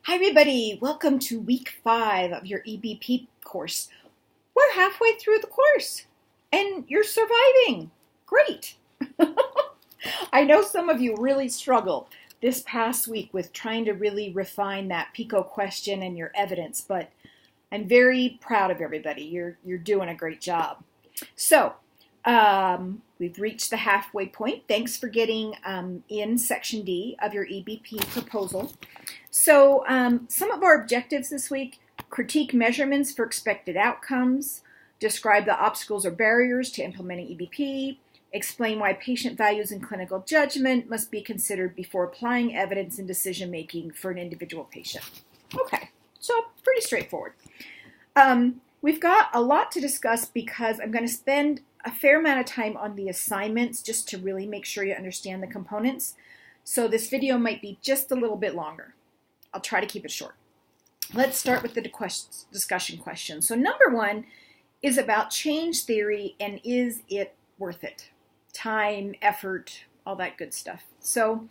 Hi everybody, welcome to week 5 of your EBP course. We're halfway through the course and you're surviving. Great. I know some of you really struggled this past week with trying to really refine that PICO question and your evidence, but I'm very proud of everybody. You're doing a great job. So, we've reached the halfway point. Thanks for getting in section D of your EBP proposal. So some of our objectives this week: critique measurements for expected outcomes, describe the obstacles or barriers to implementing EBP, explain why patient values and clinical judgment must be considered before applying evidence in decision making for an individual patient. Okay, so pretty straightforward. We've got a lot to discuss because I'm going to spend a fair amount of time on the assignments just to really make sure you understand the components. So this video might be just a little bit longer. I'll try to keep it short. Let's start with the discussion question. So number 1 is about change theory and is it worth it? Time, effort, all that good stuff. So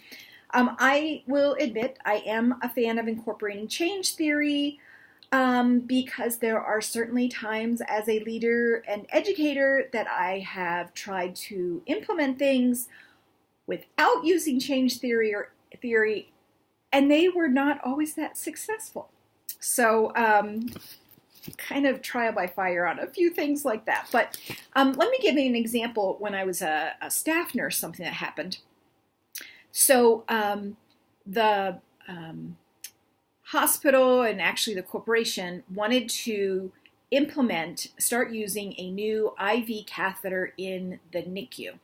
I will admit I am a fan of incorporating change theory because there are certainly times as a leader and educator that I have tried to implement things without using change theory, and they were not always that successful. So kind of trial by fire on a few things like that. But let me give you an example. When I was a staff nurse, something that happened. So the hospital and actually the corporation wanted to start using a new IV catheter in the NICU.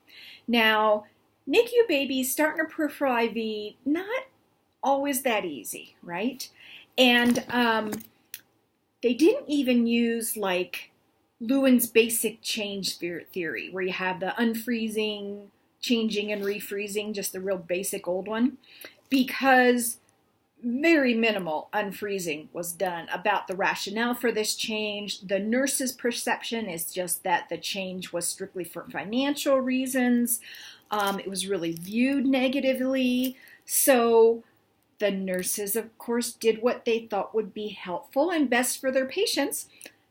Now, NICU babies starting a peripheral IV, not always that easy, right? And they didn't even use like Lewin's basic change theory, where you have the unfreezing, changing, and refreezing, just the real basic old one, because very minimal unfreezing was done about the rationale for this change. The nurse's perception is just that the change was strictly for financial reasons. It was really viewed negatively. So the nurses, of course, did what they thought would be helpful and best for their patients.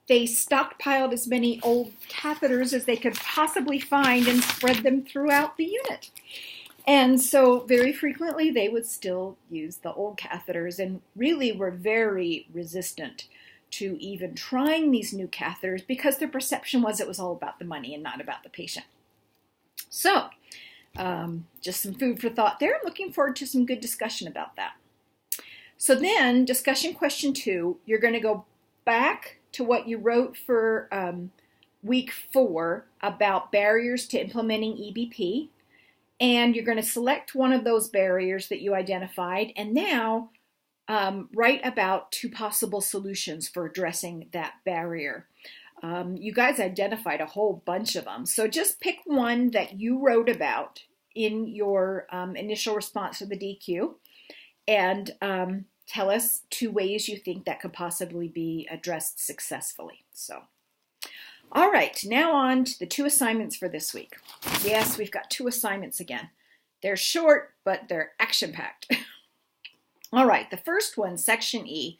They stockpiled as many old catheters as they could possibly find and spread them throughout the unit. And so very frequently they would still use the old catheters and really were very resistant to even trying these new catheters because their perception was it was all about the money and not about the patient. So just some food for thought there. I'm looking forward to some good discussion about that. So then discussion question 2, you're going to go back to what you wrote for week 4 about barriers to implementing EBP. And you're going to select one of those barriers that you identified and now write about 2 possible solutions for addressing that barrier. You guys identified a whole bunch of them. So just pick one that you wrote about in your initial response to the DQ and tell us 2 ways you think that could possibly be addressed successfully. So. All right, now on to the 2 assignments for this week. Yes, we've got 2 assignments again. They're short, but they're action-packed. All right, the first one, section E.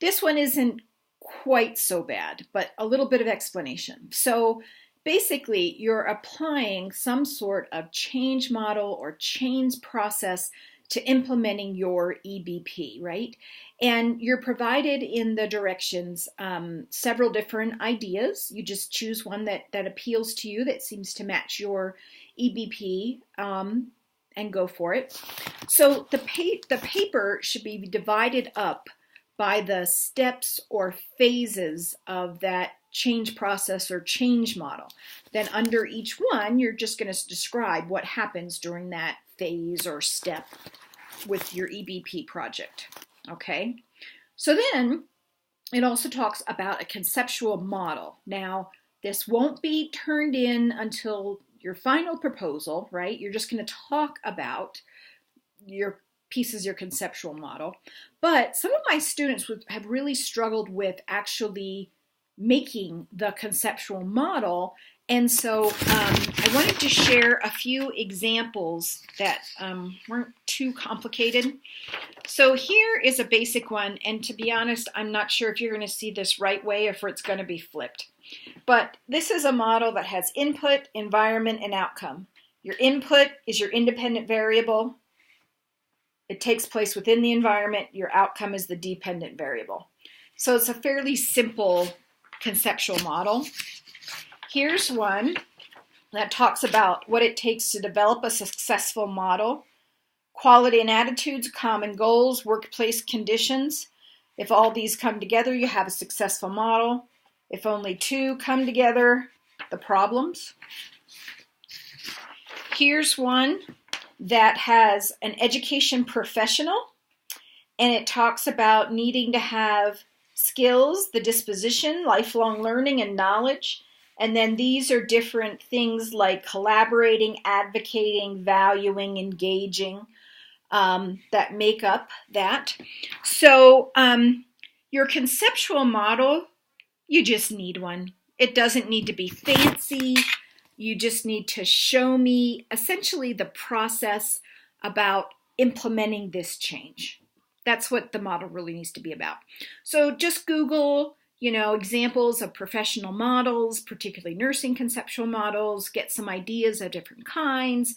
This one isn't quite so bad, but a little bit of explanation. So basically, you're applying some sort of change model or change process to implementing your EBP, right? And you're provided in the directions several different ideas. You just choose one that appeals to you, that seems to match your EBP, and go for it. So the paper should be divided up by the steps or phases of that change process or change model. Then under each one, you're just going to describe what happens during that phase or step with your EBP project. Okay, so then it also talks about a conceptual model. Now, this won't be turned in until your final proposal, right? You're just going to talk about your pieces, your conceptual model. But some of my students have really struggled with actually making the conceptual model And so I wanted to share a few examples that weren't too complicated. So here is a basic one, and to be honest, I'm not sure if you're going to see this right way or if it's going to be flipped. But this is a model that has input, environment, and outcome. Your input is your independent variable. It takes place within the environment. Your outcome is the dependent variable. So it's a fairly simple conceptual model. Here's one that talks about what it takes to develop a successful model. Quality and attitudes, common goals, workplace conditions. If all these come together, you have a successful model. If only two come together, the problems. Here's one that has an education professional, and it talks about needing to have skills, the disposition, lifelong learning, and knowledge. And then these are different things like collaborating, advocating, valuing, engaging, that make up that. So your conceptual model, you just need one. It doesn't need to be fancy. You just need to show me essentially the process about implementing this change. That's what the model really needs to be about. So just Google, examples of professional models, particularly nursing conceptual models, get some ideas of different kinds,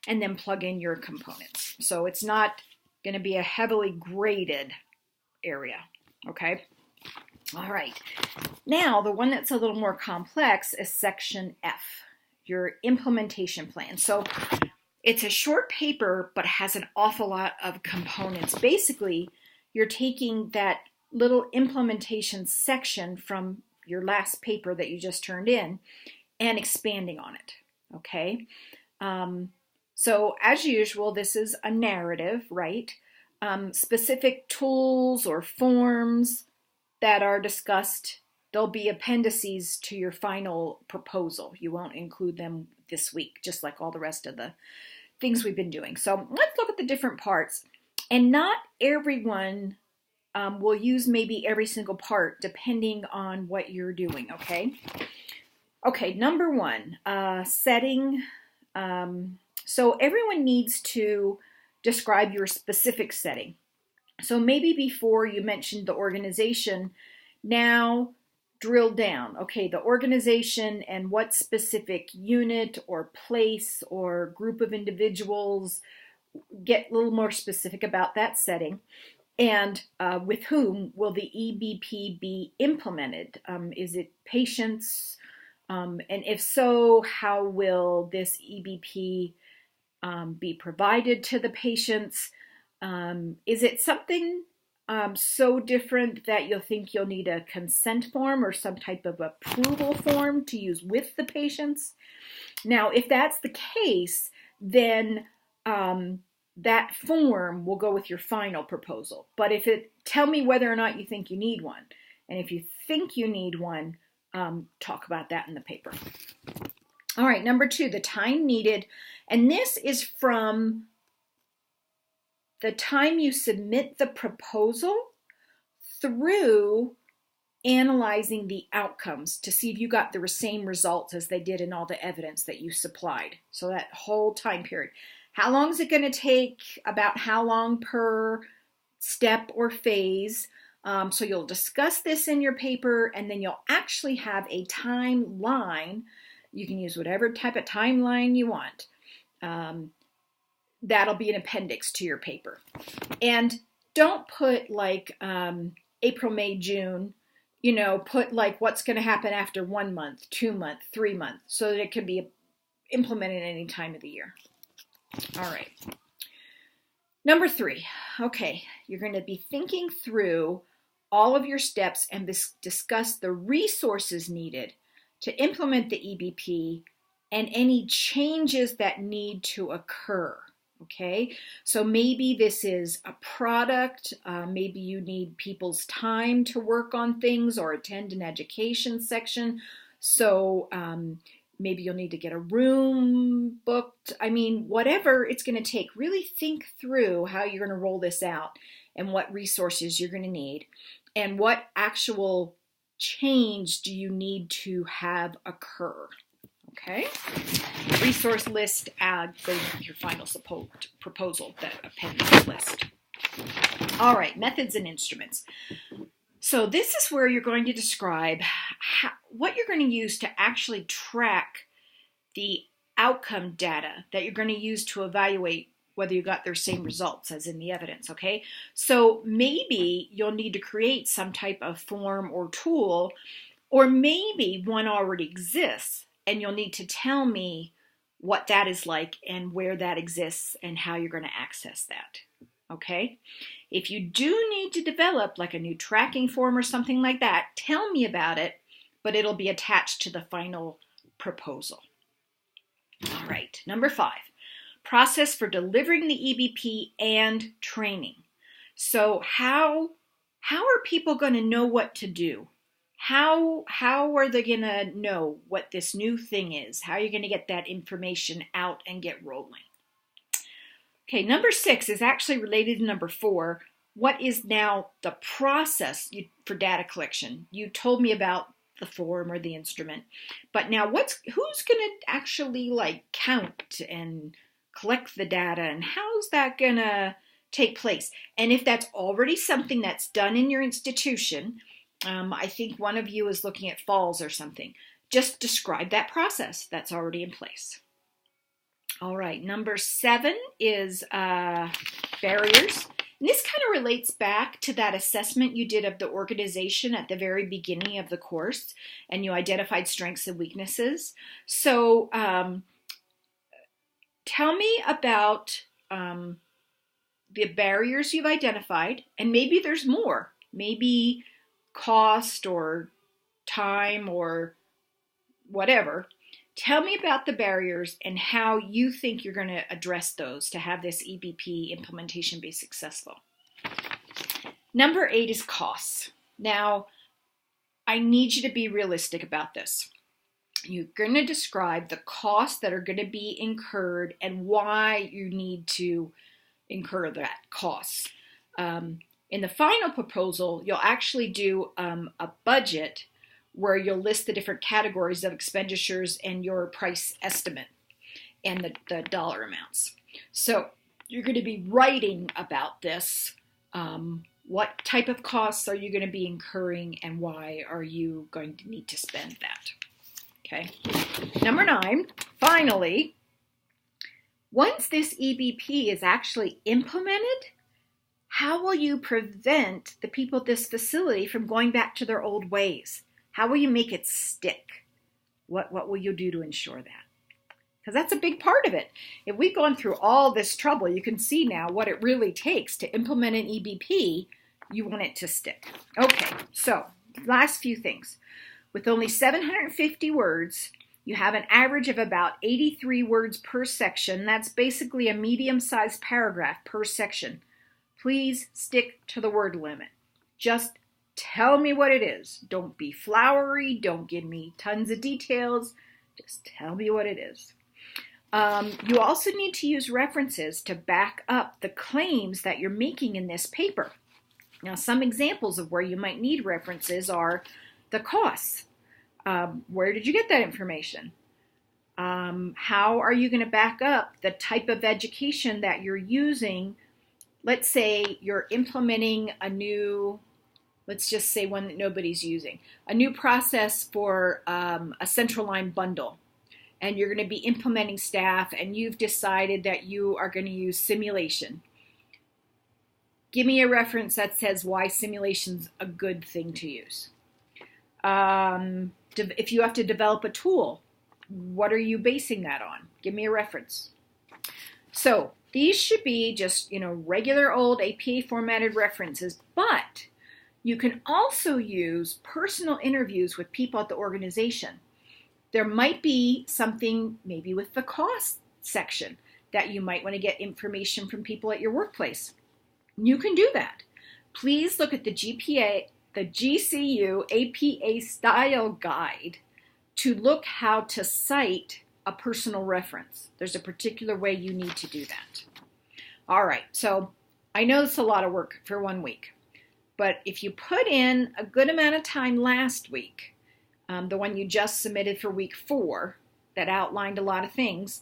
and then plug in your components. So it's not going to be a heavily graded area, okay? All right. Now, the one that's a little more complex is section F, your implementation plan. So it's a short paper, but has an awful lot of components. Basically, you're taking that little implementation section from your last paper that you just turned in and expanding on it, okay? So as usual, this is a narrative, right? Specific tools or forms that are discussed, there'll be appendices to your final proposal. You won't include them this week, just like all the rest of the things we've been doing. So let's look at the different parts. And not everyone will use maybe every single part depending on what you're doing, okay? Okay, number one, setting. So everyone needs to describe your specific setting. So maybe before you mentioned the organization, now drill down. Okay, the organization and what specific unit or place or group of individuals, get a little more specific about that setting. And with whom will the EBP be implemented? Is it patients? And if so, how will this EBP be provided to the patients? Is it something so different that you'll think you'll need a consent form or some type of approval form to use with the patients? Now, if that's the case, then that form will go with your final proposal. But tell me whether or not you think you need one. And if you think you need one, talk about that in the paper. All right, number two, the time needed. And this is from the time you submit the proposal through analyzing the outcomes to see if you got the same results as they did in all the evidence that you supplied. So that whole time period. How long is it going to take? About how long per step or phase? So you'll discuss this in your paper, and then you'll actually have a timeline. You can use whatever type of timeline you want. That'll be an appendix to your paper. And don't put like April, May, June. Put like what's going to happen after 1 month, 2 months, 3 months, so that it can be implemented any time of the year. All right. Number three, okay, you're going to be thinking through all of your steps and discuss the resources needed to implement the EBP and any changes that need to occur. Okay, so maybe this is a product, maybe you need people's time to work on things or attend an education section. So maybe you'll need to get a room booked. I mean, whatever it's going to take, really think through how you're going to roll this out and what resources you're going to need and what actual change do you need to have occur. Okay. Resource list goes with your final proposal, the appendix list. All right, methods and instruments. So this is where you're going to describe what you're going to use to actually track the outcome data that you're going to use to evaluate whether you got their same results as in the evidence, okay? So maybe you'll need to create some type of form or tool, or maybe one already exists and you'll need to tell me what that is like and where that exists and how you're going to access that, okay? If you do need to develop like a new tracking form or something like that, tell me about it, but it'll be attached to the final proposal. All right, number 5, process for delivering the EBP and training. So how are people going to know what to do? How are they going to know what this new thing is? How are you going to get that information out and get rolling? Okay, number 6 is actually related to number 4. What is now the process for data collection? You told me about the form or the instrument, but now who's going to actually like count and collect the data, and how's that going to take place? And if that's already something that's done in your institution, I think one of you is looking at falls or something, just describe that process that's already in place. All right, number 7 is barriers. And this kind of relates back to that assessment you did of the organization at the very beginning of the course, and you identified strengths and weaknesses. So tell me about the barriers you've identified, and maybe there's more. Maybe cost or time or whatever. Tell me about the barriers and how you think you're going to address those to have this EBP implementation be successful. Number 8 is costs. Now, I need you to be realistic about this. You're going to describe the costs that are going to be incurred and why you need to incur that cost. In the final proposal, you'll actually do a budget where you'll list the different categories of expenditures and your price estimate and the dollar amounts. So you're going to be writing about this. What type of costs are you going to be incurring and why are you going to need to spend that? Okay. Number 9, finally, once this EBP is actually implemented, how will you prevent the people at this facility from going back to their old ways? How will you make it stick? What will you do to ensure that? Because that's a big part of it. If we've gone through all this trouble, you can see now what it really takes to implement an EBP. You want it to stick. Okay, so last few things. With only 750 words, you have an average of about 83 words per section. That's basically a medium-sized paragraph per section. Please stick to the word limit. Just tell me what it is. Don't be flowery. Don't give me tons of details. Just tell me what it is. You also need to use references to back up the claims that you're making in this paper. Now, some examples of where you might need references are the costs. Where did you get that information? How are you going to back up the type of education that you're using? Let's say you're implementing a new, let's just say one that nobody's using, a new process for a central line bundle. And you're going to be implementing staff and you've decided that you are going to use simulation. Give me a reference that says why simulation's a good thing to use. If you have to develop a tool, what are you basing that on? Give me a reference. So these should be just, regular old APA formatted references, but you can also use personal interviews with people at the organization. There might be something maybe with the cost section that you might want to get information from people at your workplace. You can do that. Please look at the GCU APA style guide to look how to cite a personal reference. There's a particular way you need to do that. All right, so I know it's a lot of work for 1 week, but if you put in a good amount of time last week, the one you just submitted for week 4, that outlined a lot of things.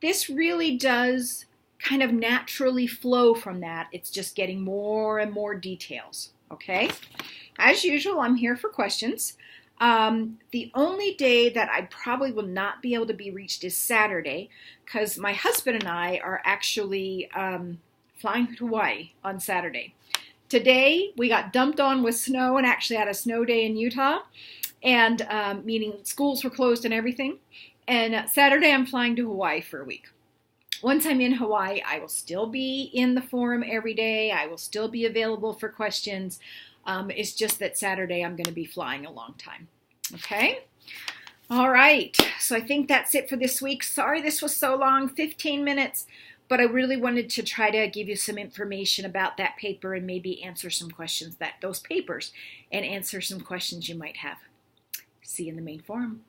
This really does kind of naturally flow from that. It's just getting more and more details, okay? As usual, I'm here for questions. The only day that I probably will not be able to be reached is Saturday, because my husband and I are actually flying to Hawaii on Saturday. Today, we got dumped on with snow and actually had a snow day in Utah, and meaning schools were closed and everything. And Saturday, I'm flying to Hawaii for a week. Once I'm in Hawaii, I will still be in the forum every day. I will still be available for questions. It's just that Saturday, I'm going to be flying a long time. Okay? All right. So I think that's it for this week. Sorry this was so long, 15 minutes. But I really wanted to try to give you some information about that paper and maybe answer some questions those papers and answer some questions you might have. See you in the main forum.